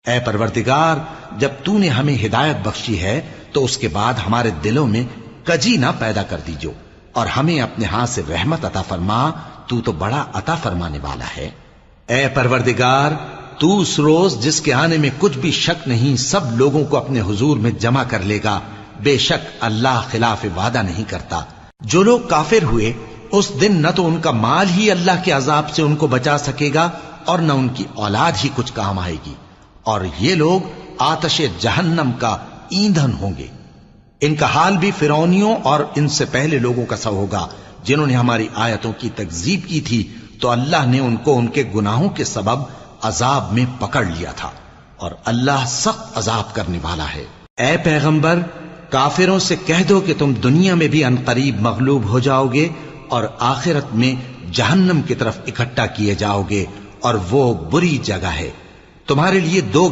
اے پروردگار، جب تو نے ہمیں ہدایت بخشی ہے تو اس کے بعد ہمارے دلوں میں کجی نہ پیدا کر دیجو اور ہمیں اپنے ہاتھ سے رحمت عطا فرما، تو بڑا عطا فرمانے والا ہے۔ اے پروردگار، تو اس روز جس کے آنے میں کچھ بھی شک نہیں سب لوگوں کو اپنے حضور میں جمع کر لے گا، بے شک اللہ خلاف وعدہ نہیں کرتا۔ جو لوگ کافر ہوئے اس دن نہ تو ان کا مال ہی اللہ کے عذاب سے ان کو بچا سکے گا اور نہ ان کی اولاد ہی کچھ کام آئے گی، اور یہ لوگ آتش جہنم کا ایندھن ہوں گے۔ ان کا حال بھی فرعونیوں اور ان سے پہلے لوگوں کا سا ہوگا جنہوں نے ہماری آیتوں کی تکذیب کی تھی، تو اللہ نے ان کو ان کے گناہوں کے سبب عذاب میں پکڑ لیا تھا، اور اللہ سخت عذاب کرنے والا ہے۔ اے پیغمبر، کافروں سے کہہ دو کہ تم دنیا میں بھی عنقریب مغلوب ہو جاؤ گے اور آخرت میں جہنم کی طرف اکٹھا کیے جاؤ گے، اور وہ بری جگہ ہے۔ تمہارے لیے دو